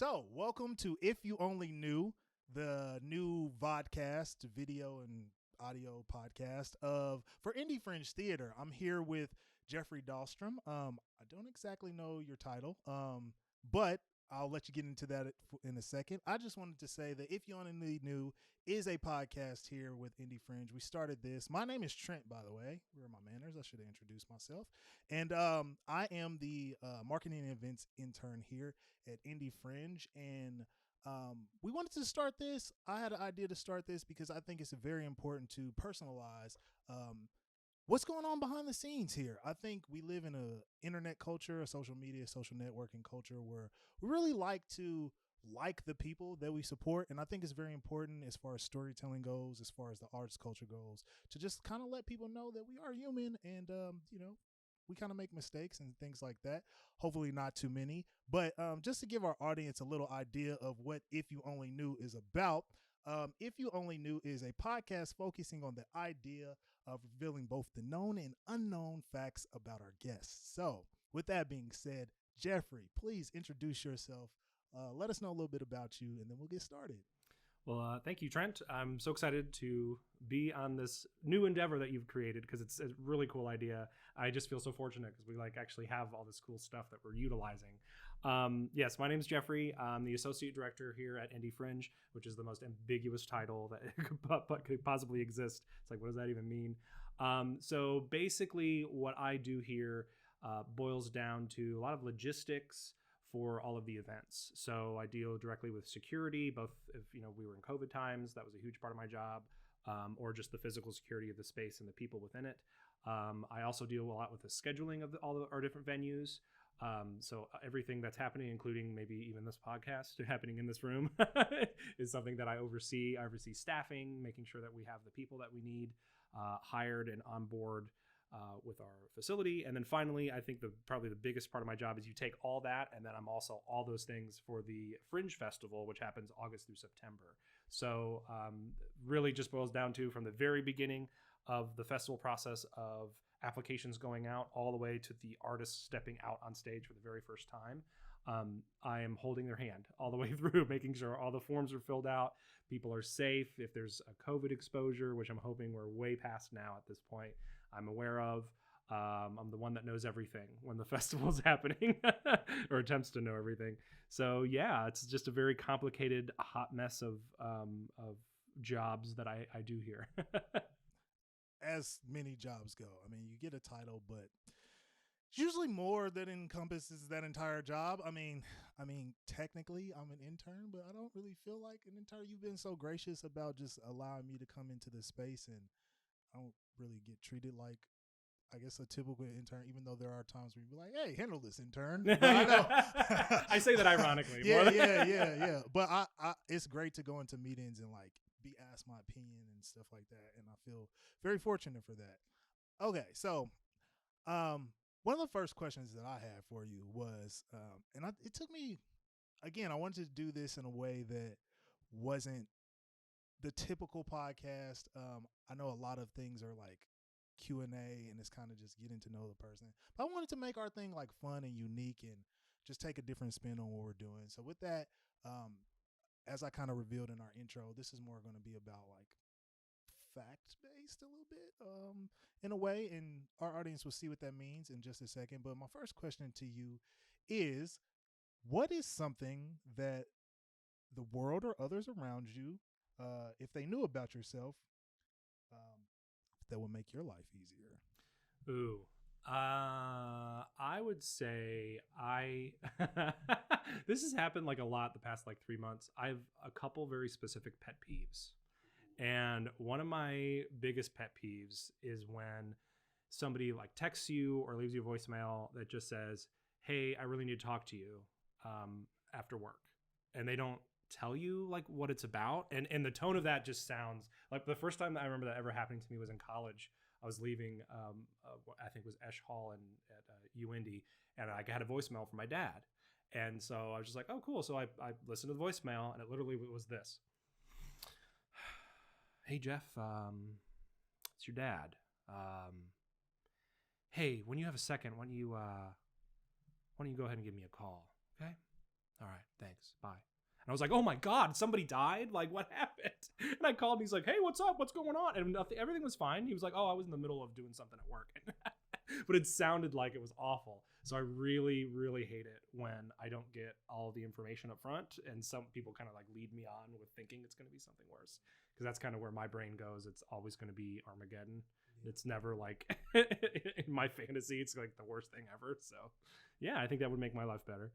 So, welcome to If You Only Knew, the new vodcast, video and audio podcast for IndyFringe Theater. I'm here with Jeffrey Dalstrom. I don't exactly know your title, but I'll let you get into that in a second. I just wanted to say that If You Only Knew is a podcast here with IndyFringe. We started this. My name is Trent, by the way. Where are my manners? I should have introduced myself. And I am the marketing and events intern here at IndyFringe. And we wanted to start this. I had an idea to start this because I think it's very important to personalize what's going on behind the scenes here. I think we live in a internet culture, a social media, social networking culture where we really like to like the people that we support. And I think it's very important as far as storytelling goes, as far as the arts culture goes, to just kind of let people know that we are human and, we kind of make mistakes and things like that. Hopefully not too many, but just to give our audience a little idea of what If You Only Knew is about. If You Only Knew is a podcast focusing on the idea of revealing both the known and unknown facts about our guests. So with that being said, Jeffrey, please introduce yourself. Let us know a little bit about you, and then we'll get started. Well, thank you, Trent. I'm so excited to be on this new endeavor that you've created because it's a really cool idea. I just feel so fortunate because we actually have all this cool stuff that we're utilizing. Yes, my name is Jeffrey. I'm the Associate Director here at IndyFringe, which is the most ambiguous title that could possibly exist. It's like, what does that even mean? So basically what I do here boils down to a lot of logistics for all of the events. So I deal directly with security, both if we were in COVID times, that was a huge part of my job, or just the physical security of the space and the people within it. I also deal a lot with the scheduling of all of our different venues. So everything that's happening, including maybe even this podcast happening in this room, is something that I oversee. I oversee staffing, making sure that we have the people that we need hired and on board with our facility. And then finally, I think probably the biggest part of my job is you take all that, and then I'm also all those things for the Fringe Festival, which happens August through September. So really just boils down to, from the very beginning of the festival process of applications going out all the way to the artists stepping out on stage for the very first time, I am holding their hand all the way through, making sure all the forms are filled out, people are safe. If there's a COVID exposure, which I'm hoping we're way past now at this point, I'm aware of. I'm the one that knows everything when the festival's happening or attempts to know everything. So yeah, it's just a very complicated, hot mess of jobs that I do here. As many jobs go. I mean, you get a title, but it's usually more that encompasses that entire job. I mean, technically I'm an intern, but I don't really feel like an intern. You've been so gracious about just allowing me to come into this space, and I don't really get treated like, I guess, a typical intern, even though there are times where you be like, hey, handle this, intern. But I know. I say that ironically. Yeah. But I it's great to go into meetings and be asked my opinion and stuff like that. And I feel very fortunate for that. Okay. So, one of the first questions that I had for you was, it took me, again, I wanted to do this in a way that wasn't the typical podcast. I know a lot of things are like Q&A and it's kind of just getting to know the person, but I wanted to make our thing fun and unique and just take a different spin on what we're doing. So with that, as I kind of revealed in our intro, this is more going to be about fact-based a little bit, in a way, and our audience will see what that means in just a second. But my first question to you is, what is something that the world or others around you, if they knew about yourself, that would make your life easier? Ooh. I would say this has happened a lot the past 3 months. I have a couple very specific pet peeves. And one of my biggest pet peeves is when somebody texts you or leaves you a voicemail that just says, hey, I really need to talk to you after work. And they don't tell you what it's about. And the tone of that just sounds like, the first time that I remember that ever happening to me was in college. I was leaving, I think it was Esch Hall at UIndy, and I got a voicemail from my dad. And so I was just like, oh, cool. So I listened to the voicemail, and it literally was this. Hey, Jeff, it's your dad. Hey, when you have a second, why don't you go ahead and give me a call, okay? All right, thanks. Bye. And I was like, oh my God, somebody died? Like, what happened? And I called and he's like, hey, what's up? What's going on? And everything was fine. He was like, oh, I was in the middle of doing something at work. But it sounded like it was awful. So I really, really hate it when I don't get all the information up front. And some people kind of like lead me on with thinking it's going to be something worse. Because that's kind of where my brain goes. It's always going to be Armageddon. It's never like, in my fantasy, it's like the worst thing ever. So yeah, I think that would make my life better.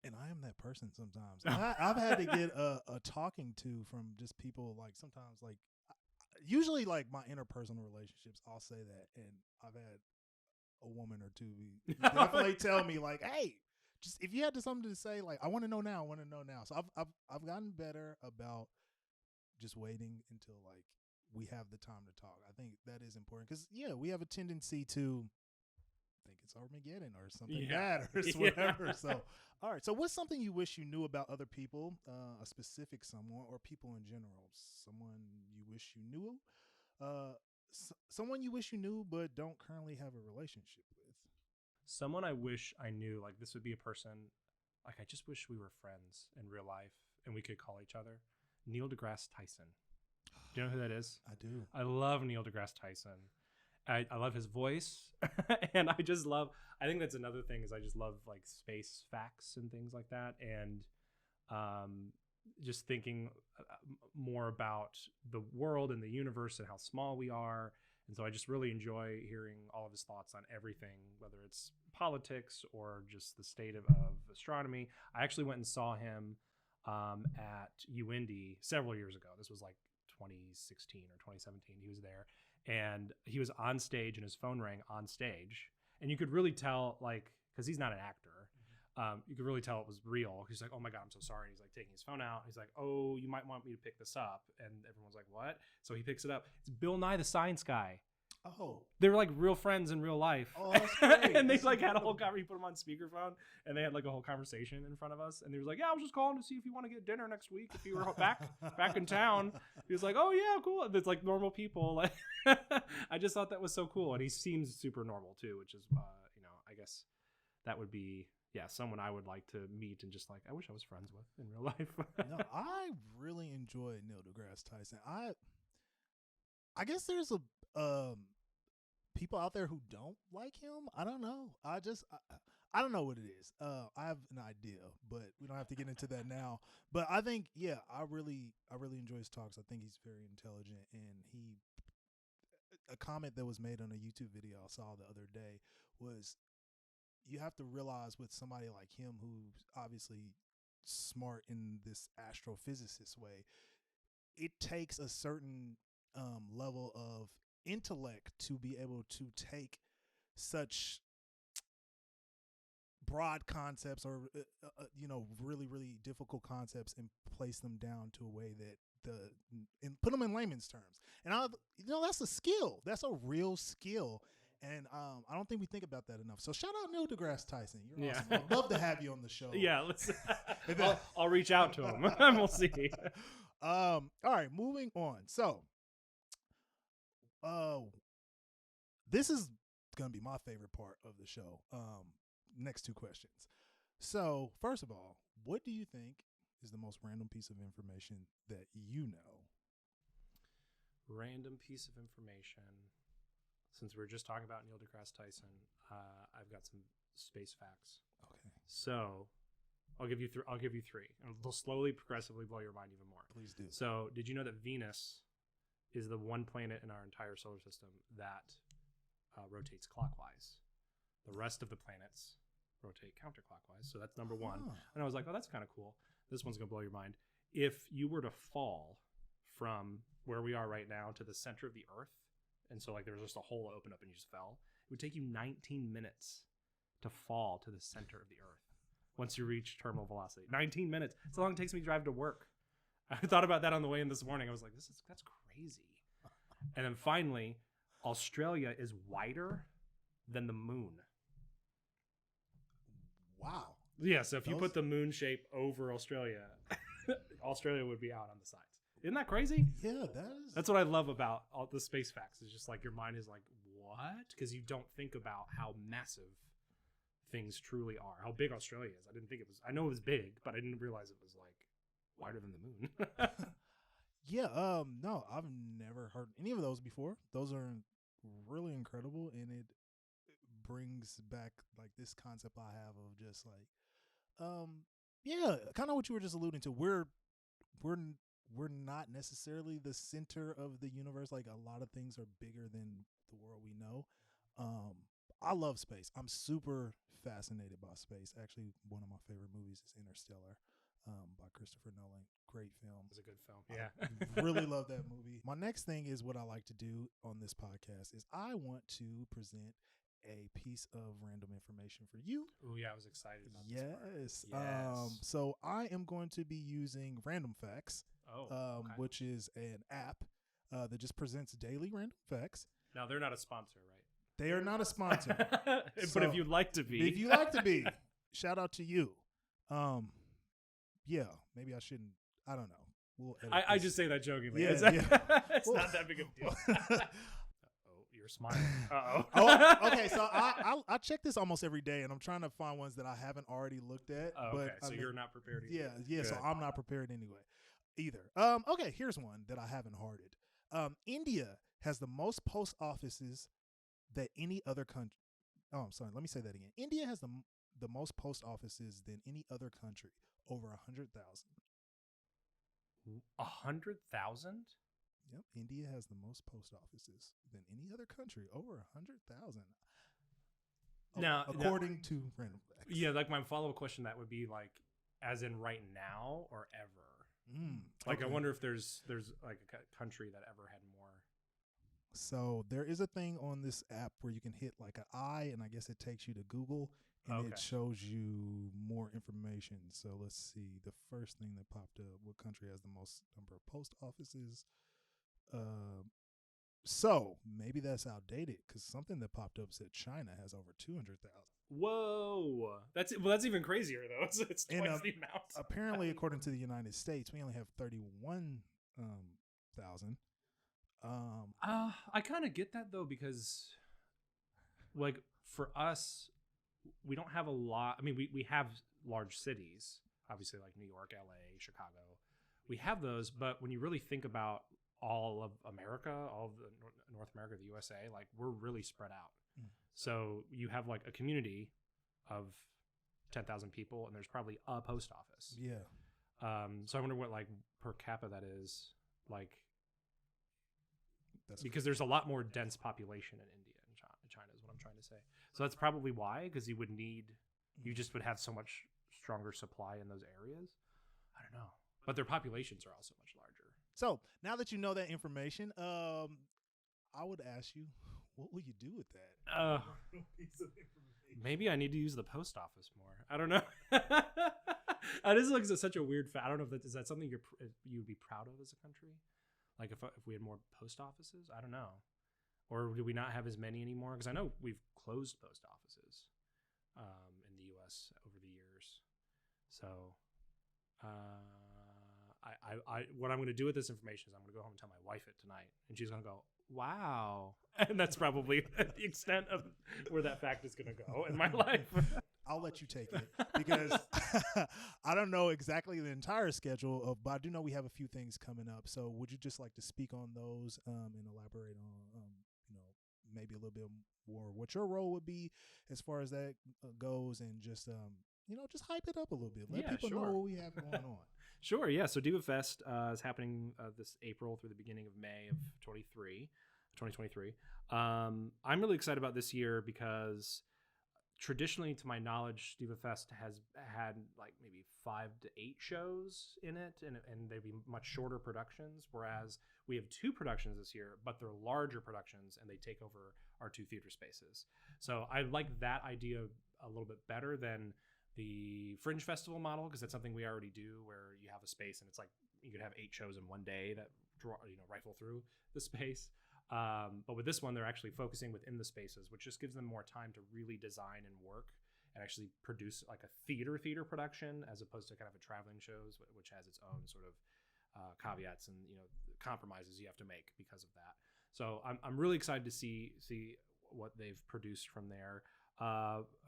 And I am that person sometimes. I've had to get a talking to from just people like sometimes like usually like my interpersonal relationships. I'll say that, and I've had a woman or two definitely tell me like, "Hey, just if you had something to say, like I want to know now. I want to know now." So I've gotten better about just waiting until like we have the time to talk. I think that is important because we have a tendency to think it's Armageddon or something bad or whatever. So, all right. So, what's something you wish you knew about other people, a specific someone, or people in general? Someone you wish you knew, someone you wish you knew but don't currently have a relationship with. Someone I wish I knew. Like this would be a person. Like I just wish we were friends in real life and we could call each other. Neil deGrasse Tyson. Do you know who that is? I do. I love Neil deGrasse Tyson. I love his voice, and I think that's another thing is I just love like space facts and things like that, and just thinking more about the world and the universe and how small we are. And so I just really enjoy hearing all of his thoughts on everything, whether it's politics or just the state of astronomy. I actually went and saw him at UIndy several years ago. This was like 2016 or 2017. He was there. And he was on stage and his phone rang on stage. And you could really tell, like, because he's not an actor, you could really tell it was real. He's like, oh my God, I'm so sorry. He's like taking his phone out. He's like, oh, you might want me to pick this up. And everyone's like, what? So he picks it up. It's Bill Nye the Science Guy. Oh. They were like real friends in real life. Oh, that's great. And they like had a whole conversation. He put him on speakerphone and they had like a whole conversation in front of us. And he was like, yeah, I was just calling to see if you want to get dinner next week. If you were back in town. He was like, oh yeah, cool. And it's like normal people. Like I just thought that was so cool. And he seems super normal too, which is, I guess that would be, someone I would like to meet and just like, I wish I was friends with in real life. No, I really enjoy Neil deGrasse Tyson. I guess there's people out there who don't like him. I don't know. I don't know what it is. I have an idea, but we don't have to get into that now. But I think, I really enjoy his talks. I think he's very intelligent, and a comment that was made on a YouTube video I saw the other day was, you have to realize with somebody like him, who's obviously smart in this astrophysicist way, it takes a certain level of intellect to be able to take such broad concepts or really, really difficult concepts and place them down to a way that and put them in layman's terms. And that's a skill. That's a real skill. And I don't think we think about that enough. So shout out Neil deGrasse Tyson. You're awesome. I'd love to have you on the show. Yeah, I'll reach out to him and we'll see. All right, moving on. So this is going to be my favorite part of the show. Next two questions. So first of all, what do you think is the most random piece of information that you know? Random piece of information. Since we were just talking about Neil deGrasse Tyson, I've got some space facts. Okay. So I'll give you three, and they'll slowly, progressively blow your mind even more. Please do. So did you know that Venus is the one planet in our entire solar system that rotates clockwise? The rest of the planets rotate counterclockwise. So that's number one. And I was like, oh, that's kind of cool. This one's going to blow your mind. If you were to fall from where we are right now to the center of the Earth, and so like there was just a hole open up and you just fell, it would take you 19 minutes to fall to the center of the Earth once you reach terminal velocity. 19 minutes. That's how long it takes me to drive to work. I thought about that on the way in this morning. I was like, that's crazy. And then finally, Australia is wider than the moon. Wow. Yeah, so if you put the moon shape over Australia, Australia would be out on the sides. Isn't that crazy? Yeah, that's what I love about all the space facts. It's just like your mind is like, what? Because you don't think about how massive things truly are, how big Australia is. I didn't think it was. I know it was big, but I didn't realize it was like wider than the moon. Yeah, no, I've never heard any of those before. Those are really incredible, and it brings back like this concept I have of just like, yeah, kind of what you were just alluding to. We're we're not necessarily the center of the universe. Like a lot of things are bigger than the world we know. Um, I love space. I'm super fascinated by space. Actually, one of my favorite movies is Interstellar, by Christopher Nolan. Great film. It's a good film. Yeah. I really love that movie. My next thing is what I like to do on this podcast is I want to present a piece of random information for you. Oh yeah, I was excited about Yes. this part. Yes. So I am going to be using Random Facts, Okay. which is an app that just presents daily random facts. Now they're not a sponsor, right? They are not a sponsor. But So, if you'd like to be, if you like to be, shout out to you. Yeah, maybe I shouldn't. I don't know. We'll edit I this. just say that jokingly. Yeah, It's yeah. not that big of a deal. Oh, you're smiling. Oh, okay. So I check this almost every day, and I'm trying to find ones that I haven't already looked at. Oh, okay, but so you're not prepared either. Yeah. So Good. I'm not prepared anyway, either. Okay. Here's one that I haven't hearted. India has the most post offices that any other country. Oh, I'm sorry. Let me say that again. India has the most post offices than any other country, over 100,000. 100,000? Yep, India has the most post offices than any other country, over 100,000. Now, according to Random Facts. Yeah, like my follow-up question that would be like, as in right now or ever? Like, okay. I wonder if there's like a country that ever had more. So there is a thing on this app where you can hit like an I, and I guess it takes you to Google, and it shows you more information. So let's see. The first thing that popped up: what country has the most number of post offices? So maybe that's outdated because something that popped up said China has over 200,000. Whoa, that's even crazier though. It's twice the amount. Apparently, according to the United States, we only have 31,000. I kind of get that though, because like for us, we don't have a lot. I mean, we have large cities, obviously like New York, LA, Chicago. We have those, but when you really think about all of America, all of the North America, the USA, like we're really spread out. So you have like a community of 10,000 people, and there's probably a post office. Yeah. So I wonder what like per capita that is like. That's because there's a lot more dense population in India and China is what I'm trying to say. So that's probably why, because you just would have so much stronger supply in those areas. I don't know. But their populations are also much larger. So now that you know that information, I would ask you, what will you do with that? Maybe I need to use the post office more. I don't know. This is like such a weird fact. I don't know if is that something you'd be proud of as a country? Like if we had more post offices, I don't know. Or do we not have as many anymore? Because I know we've closed post offices in the U.S. over the years. So I what I'm going to do with this information is I'm going to go home and tell my wife it tonight. And she's going to go, wow. And that's probably the extent of where that fact is going to go in my life. I'll let you take it because I don't know exactly the entire schedule, but I do know we have a few things coming up. So would you just like to speak on those and elaborate on, maybe a little bit more what your role would be as far as that goes, and just, just hype it up a little bit. Let people know what we have going on. Sure, yeah. So Diva Fest is happening this April through the beginning of May of 2023. I'm really excited about this year because traditionally, to my knowledge, Diva Fest has had like maybe 5 to 8 shows in it, and they'd be much shorter productions, whereas we have 2 productions this year, but they're larger productions, and they take over our 2 theater spaces. So I like that idea a little bit better than the Fringe Festival model, because that's something we already do, where you have a space, and it's like you could have 8 shows in one day that rifle through the space. But with this one, they're actually focusing within the spaces, which just gives them more time to really design and work and actually produce like a theater production, as opposed to kind of a traveling shows, which has its own sort of caveats and compromises you have to make because of that. So I'm really excited to see what they've produced from there.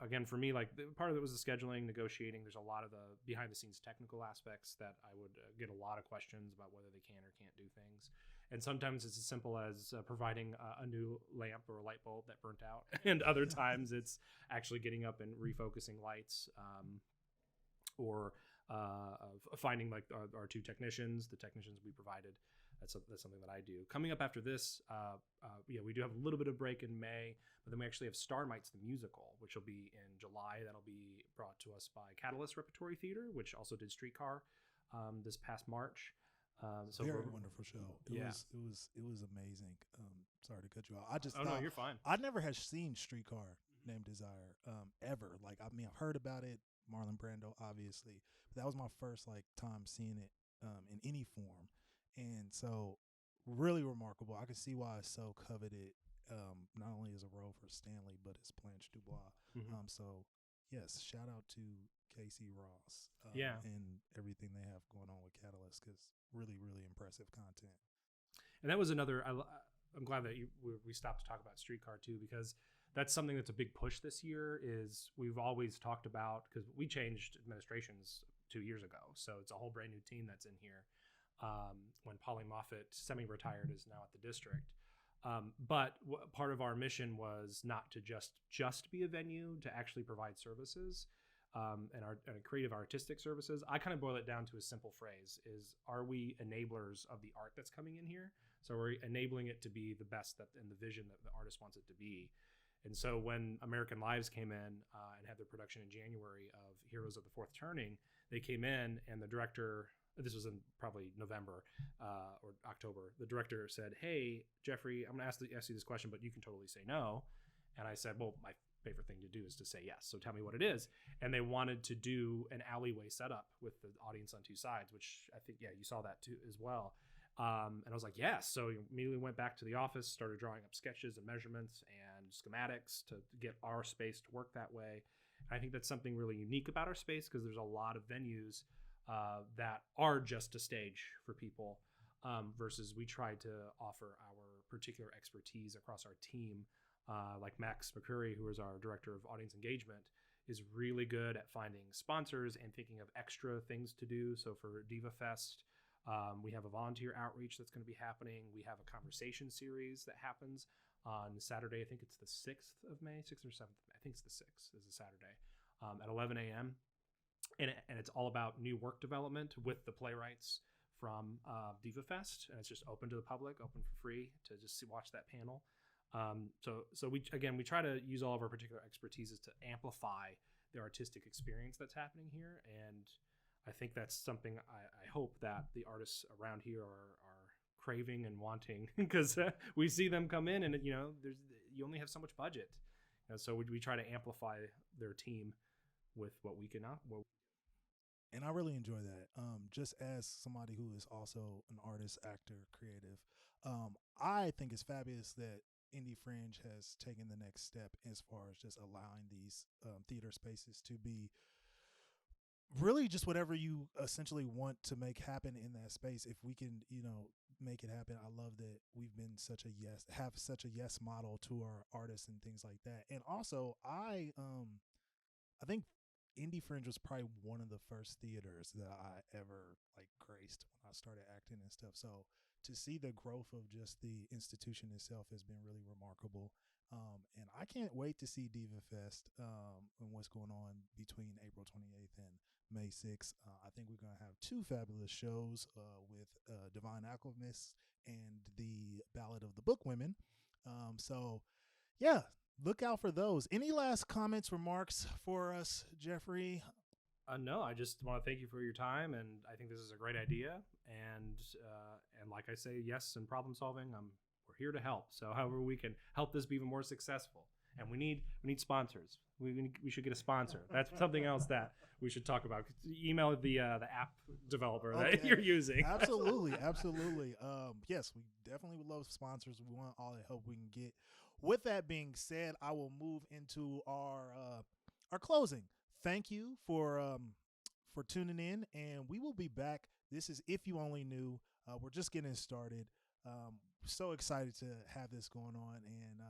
Again, for me, like part of it was the scheduling, negotiating. There's a lot of the behind the scenes technical aspects that I would get a lot of questions about whether they can or can't do things. And sometimes it's as simple as providing a new lamp or a light bulb that burnt out. And other times it's actually getting up and refocusing lights, or finding like our two technicians, the technicians we provided. That's something that I do. Coming up after this, we do have a little bit of break in May, but then we actually have Star Mites the musical, which will be in July. That'll be brought to us by Catalyst Repertory Theater, which also did Streetcar this past March. So very wonderful show. It was amazing. Sorry to cut you off. I just no, you're fine. I never had seen Streetcar Named Desire ever. Like, I mean, I've heard about it. Marlon Brando, obviously, but that was my first like time seeing it in any form. And so, really remarkable. I can see why it's so coveted, not only as a role for Stanley, but as Blanche Dubois. Mm-hmm. So, yes, shout out to Casey Ross and everything they have going on with Catalyst, because really, really impressive content. And that was another, I'm glad that we stopped to talk about Streetcar too, because that's something that's a big push this year. Is we've always talked about, because we changed administrations 2 years ago. So it's a whole brand new team that's in here. When Polly Moffitt, semi-retired, is now at the district. But part of our mission was not to just be a venue, to actually provide services, and creative artistic services. I kind of boil it down to a simple phrase: is, are we enablers of the art that's coming in here? So we're enabling it to be the best and the vision that the artist wants it to be. And so when American Lives came in and had their production in January of Heroes of the Fourth Turning, they came in, and the director, this was in probably November or October, the director said, "Hey, Jeffrey, I'm going to ask you this question, but you can totally say no." And I said, "Well, my favorite thing to do is to say yes. So tell me what it is." And they wanted to do an alleyway setup with the audience on two sides, which I think, you saw that too as well. And I was like, yes. So immediately went back to the office, started drawing up sketches and measurements and schematics to get our space to work that way. And I think that's something really unique about our space, because there's a lot of venues that are just a stage for people, versus we try to offer our particular expertise across our team. Like Max McCurry, who is our director of audience engagement, is really good at finding sponsors and thinking of extra things to do. So for Diva Fest, we have a volunteer outreach that's going to be happening. We have a conversation series that happens on Saturday. I think it's the 6th of May, 6th or 7th. I think it's the 6th is a Saturday, at 11 a.m. And it's all about new work development with the playwrights from Diva Fest. And it's just open to the public, open for free to just watch that panel. So we try to use all of our particular expertises to amplify the artistic experience that's happening here. And I think that's something I hope that the artists around here are craving and wanting, because we see them come in, and you only have so much budget. So we try to amplify their team with what we can. And I really enjoy that. Just as somebody who is also an artist, actor, creative, I think it's fabulous that IndyFringe has taken the next step as far as just allowing these theater spaces to be really just whatever you essentially want to make happen in that space. If we can, make it happen. I love that we've been have such a yes model to our artists and things like that. And also, I think IndyFringe was probably one of the first theaters that I ever graced when I started acting and stuff. So to see the growth of just the institution itself has been really remarkable. And I can't wait to see Diva Fest and what's going on between April 28th and May 6th. I think we're going to have two fabulous shows with Divine Alchemist and the Ballad of the Book Women. So, yeah, look out for those. Any last comments, remarks for us, Jeffrey? No, I just want to thank you for your time, and I think this is a great idea. And like I say, yes, in problem solving, we're here to help. So however we can help this be even more successful, and we need sponsors. We should get a sponsor. That's something else that we should talk about. Email the app developer that you're using. Absolutely. Yes, we definitely would love sponsors. We want all the help we can get. With that being said, I will move into our closing. Thank you for tuning in, and we will be back. This is If You Only Knew. We're just getting started. So excited to have this going on, and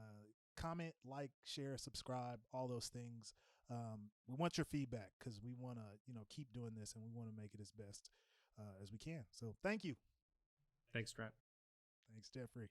comment, like, share, subscribe, all those things. We want your feedback because we want to, keep doing this, and we want to make it as best as we can. So thank you. Thanks, Trent. Thanks, Jeffrey.